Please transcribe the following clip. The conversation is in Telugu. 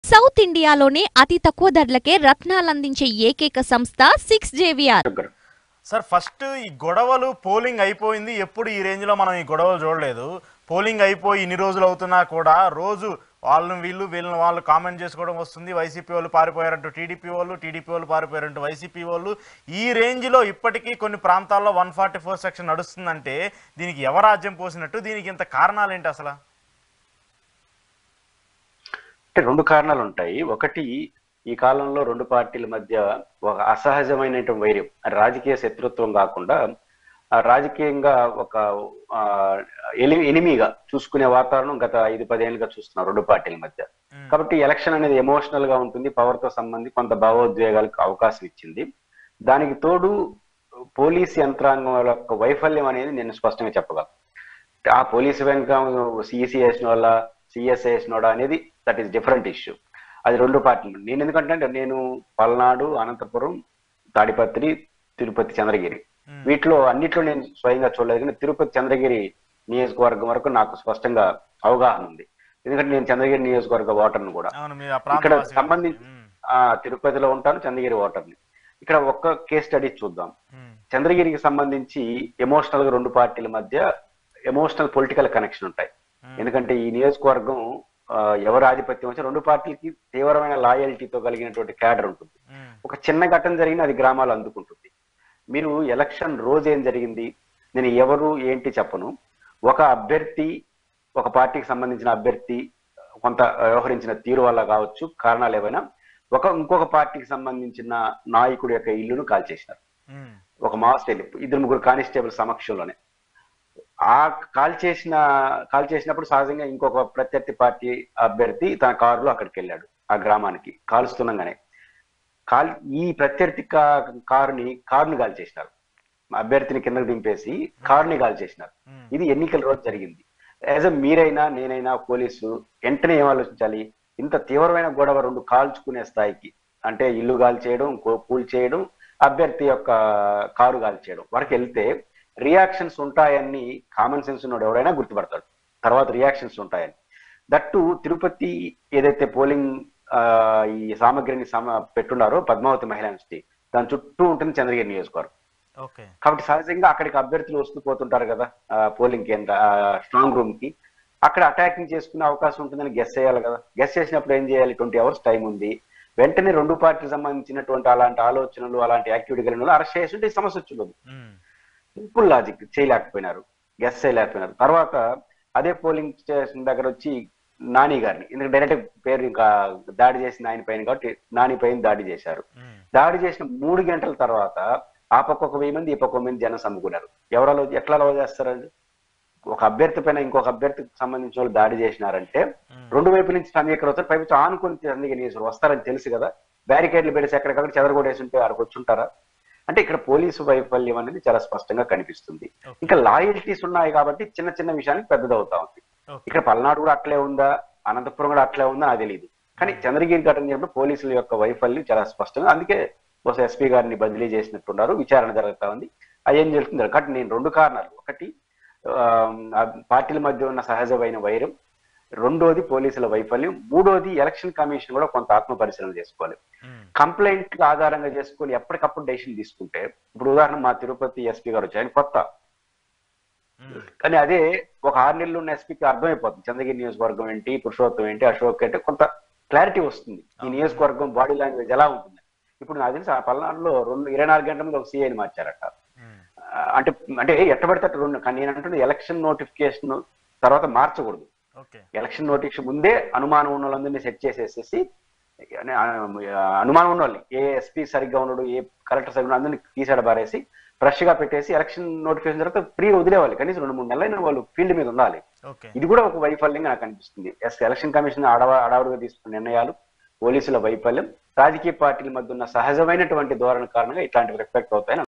సౌత్ ఇండియాలోనే అతి తక్కువ ధరలకే రత్నాలందించే ఏకైక సంస్థ 6JVR. సార్ ఫస్ట్ ఈ గొడవలు పోలింగ్ అయిపోయింది. ఎప్పుడు ఈ రేంజ్లో మనం ఈ గొడవలు చూడలేదు. పోలింగ్ అయిపోయి ఇన్ని రోజులు అవుతున్నా కూడా రోజు వీళ్ళని వాళ్ళు కామెంట్ చేసుకోవడం వస్తుంది. వైసీపీ వాళ్ళు పారిపోయారంటూ టీడీపీ వాళ్ళు పారిపోయారంటూ వైసీపీ వాళ్ళు. ఈ రేంజ్లో ఇప్పటికీ కొన్ని ప్రాంతాల్లో 144 సెక్షన్ నడుస్తుందంటే దీనికి ఎవరాజ్యం పోసినట్టు? దీనికి ఇంత కారణాలు ఏంటి అసలు? అంటే రెండు కారణాలు ఉంటాయి. ఒకటి, ఈ కాలంలో రెండు పార్టీల మధ్య ఒక అసహజమైనటువంటి వైరం, రాజకీయ శత్రుత్వం కాకుండా రాజకీయంగా ఒక ఎనిమిగా చూసుకునే వాతావరణం గత 5-10 ఏళ్ళుగా చూస్తున్నాం రెండు పార్టీల మధ్య. కాబట్టి ఎలక్షన్ అనేది ఎమోషనల్ గా ఉంటుంది, పవర్ తో సంబంధించి కొంత భావోద్వేగాలకు అవకాశం ఇచ్చింది. దానికి తోడు పోలీస్ యంత్రాంగం యొక్క వైఫల్యం అనేది నేను స్పష్టంగా చెప్పగలను. ఆ పోలీసు వెనుక సిఈసి వేసిన వాళ్ళ సిఎస్ఐ వేసిన వాడ అనేది దట్ ఈస్ డిఫరెంట్ ఇష్యూ. అది రెండు పార్టీలు. నేను ఎందుకంటే నేను పల్నాడు, అనంతపురం, తాడిపత్రి, తిరుపతి, చంద్రగిరి వీటిలో అన్నిట్లో నేను స్వయంగా చూడలేదు. కానీ తిరుపతి చంద్రగిరి నియోజకవర్గం వరకు నాకు స్పష్టంగా అవగాహన ఉంది. ఎందుకంటే నేను చంద్రగిరి నియోజకవర్గ ఓటర్ను కూడా. ఇక్కడ సంబంధించి తిరుపతిలో ఉంటాను, చంద్రగిరి ఓటర్ని. ఇక్కడ ఒక్క కేస్ స్టడీ చూద్దాం. చంద్రగిరికి సంబంధించి ఎమోషనల్ గా రెండు పార్టీల మధ్య ఎమోషనల్ పొలిటికల్ కనెక్షన్ ఉంటాయి. ఎందుకంటే ఈ నియోజకవర్గం ఎవరు ఆధిపత్యం వచ్చి రెండు పార్టీలకి తీవ్రమైన లాయల్టీతో కలిగినటువంటి క్యాడర్ ఉంటుంది. ఒక చిన్న ఘటన జరిగిన అది గ్రామాలు అందుకుంటుంది. మీరు ఎలక్షన్ రోజు ఏం జరిగింది, నేను ఎవరు ఏంటి చెప్పను. ఒక అభ్యర్థి, ఒక పార్టీకి సంబంధించిన అభ్యర్థి కొంత వ్యవహరించిన తీరు వల్ల కావచ్చు, కారణాలు ఏవైనా, ఇంకొక పార్టీకి సంబంధించిన నాయకుడి యొక్క ఇల్లును కాల్చేసినారు. ఒక మాస్ 2-3 కానిస్టేబుల్ సమక్షంలోనే. ఆ కాల్ చేసినప్పుడు సహజంగా ఇంకొక ప్రత్యర్థి పార్టీ అభ్యర్థి తన కారులో అక్కడికి వెళ్ళాడు, ఆ గ్రామానికి కాలుస్తుండగానే. ఈ ప్రత్యర్థి కారుని గాలి చేసినారు. అభ్యర్థిని కిందకు దింపేసి కారుని గాలి చేసినారు. ఇది ఎన్నికల రోజు జరిగింది. యాజ్ అ మీరైనా నేనైనా పోలీసు వెంటనే ఏం ఆలోచించాలి? ఇంత తీవ్రమైన గొడవ రెండు కాల్చుకునే స్థాయికి, అంటే ఇల్లు గాలి చేయడం, కూల్ చేయడం, అభ్యర్థి యొక్క కారు గాలి చేయడం వరకు వెళ్తే రియాక్షన్స్ ఉంటాయని కామన్ సెన్స్ ఉన్నాడు ఎవరైనా గుర్తుపడతాడు. తర్వాత రియాక్షన్స్ ఉంటాయని. దట్టు తిరుపతి ఏదైతే పోలింగ్ ఈ సామగ్రిని పెట్టున్నారో పద్మావతి మహిళా యూనివర్సిటీ, దాని చుట్టూ ఉంటుంది చంద్రగిరి నియోజకవర్గం. కాబట్టి సహజంగా అక్కడికి అభ్యర్థులు వస్తూ పోతుంటారు కదా పోలింగ్ కేంద్ర స్ట్రాంగ్ రూమ్ కి. అక్కడ అటాకింగ్ చేసుకునే అవకాశం ఉంటుందని గెస్ చేయాలి కదా. గెస్ చేసినప్పుడు ఏం చేయాలి? 20 hours టైం ఉంది. వెంటనే రెండు పార్టీలకు సంబంధించినటువంటి అలాంటి ఆలోచనలు, అలాంటి యాక్టివిటీ కలిగిన వాళ్ళు అరెస్ట్ చేస్తుంటే సమస్య వచ్చింది. సింపుల్ లాజిక్ చేయలేకపోయినారు, గెస్ చేయలేకపోయినారు. తర్వాత అదే పోలింగ్ స్టేషన్ దగ్గర వచ్చి నాని గారిని, ఎందుకంటే డైరెక్ట్ పేరు ఇంకా దాడి చేసింది ఆయన పైన కాబట్టి నాని పైన దాడి చేశారు. దాడి చేసిన 3 గంటల తర్వాత ఆ పక్క ఒక 1000 మంది, ఈ పక్క 1 మంది జనం సమ్ముకున్నారు. ఎట్లా అలవ చేస్తారండి? ఒక అభ్యర్థి పైన ఇంకొక అభ్యర్థికి సంబంధించిన వాళ్ళు దాడి చేసినారంటే రెండు వైపు నుంచి సమీకరవుతారు. పైపు ఆనుకొని వస్తారని తెలుసు కదా. బ్యారికేడ్లు పెడిసి ఎక్కడికక్కడ చెదరగొడేసి ఉంటే అక్కడికి వచ్చుంటారా? అంటే ఇక్కడ పోలీసు వైఫల్యం అనేది చాలా స్పష్టంగా కనిపిస్తుంది. ఇంకా లాయల్టీస్ ఉన్నాయి కాబట్టి చిన్న చిన్న విషయానికి పెద్దదవుతా ఉంది. ఇక్కడ పల్నాడు కూడా అట్లే ఉందా, అనంతపురం కూడా అట్లే ఉందా నాకు తెలియదు. కానీ చంద్రగిరి ఘటన చెప్పిన పోలీసుల యొక్క వైఫల్యం చాలా స్పష్టంగా, అందుకే బహుశా ఎస్పీ గారిని బదిలీ చేసినట్టున్నారు, విచారణ జరుగుతా ఉంది. అది ఏం జరుగుతుంది కాబట్టి నేను రెండు కారణాలు, ఒకటి పార్టీల మధ్య ఉన్న సహజమైన వైరం, రెండోది పోలీసుల వైఫల్యం, మూడోది ఎలక్షన్ కమిషన్ కూడా కొంత ఆత్మ పరిశీలన చేసుకోవాలి. కంప్లైంట్ ఆధారంగా చేసుకొని ఎప్పటికప్పుడు డెసిషన్ తీసుకుంటే, ఇప్పుడు ఉదాహరణ మా తిరుపతి ఎస్పీ గారు వచ్చి ఆయన కొత్త, కానీ అదే ఒక 6 నెలలు ఉన్న ఎస్పీకి అర్థమైపోతుంది చంద్రగిరి నియోజకవర్గం ఏంటి, పురుషోత్తం ఏంటి, అశోక్ అంటే కొంత క్లారిటీ వస్తుంది. ఈ నియోజకవర్గం బాడీ లాంగ్వేజ్ ఎలా ఉంటుంది. ఇప్పుడు నాకు తెలిసి ఆ పల్నాడులో 24 గంటల మీద ఒక సిఐని మార్చారట. అంటే ఎట్టబడితే కానీ నేను అంటున్నది ఎలక్షన్ నోటిఫికేషన్ తర్వాత మార్చకూడదు. ఎలక్షన్ నోటిఫికేషన్ ముందే అనుమానం ఉన్న వాళ్ళందరినీ సెట్ చేసేసేసి, అనుమానం ఉన్న వాళ్ళని, ఏ ఎస్పీ సరిగ్గా ఉన్నాడు, ఏ కలెక్టర్ సరిగ్గా అందరినీ తీసాడ బారేసి ఫ్రెష్ గా పెట్టేసి ఎలక్షన్ నోటిఫికేషన్ తర్వాత ఫ్రీ వదిలేవాలి. కనీసం 2-3 నెలలైన వాళ్ళు ఫీల్డ్ మీద ఉండాలి. ఇది కూడా ఒక వైఫల్యంగా నాకు అనిపిస్తుంది. ఎలక్షన్ కమిషన్ అడావుడిగా తీసుకున్న నిర్ణయాలు, పోలీసుల వైఫల్యం, రాజకీయ పార్టీల మధ్య ఉన్న సహజమైనటువంటి ధోరణి కారణంగా ఇట్లాంటివి రిఫ్లెక్ట్ అవుతాయని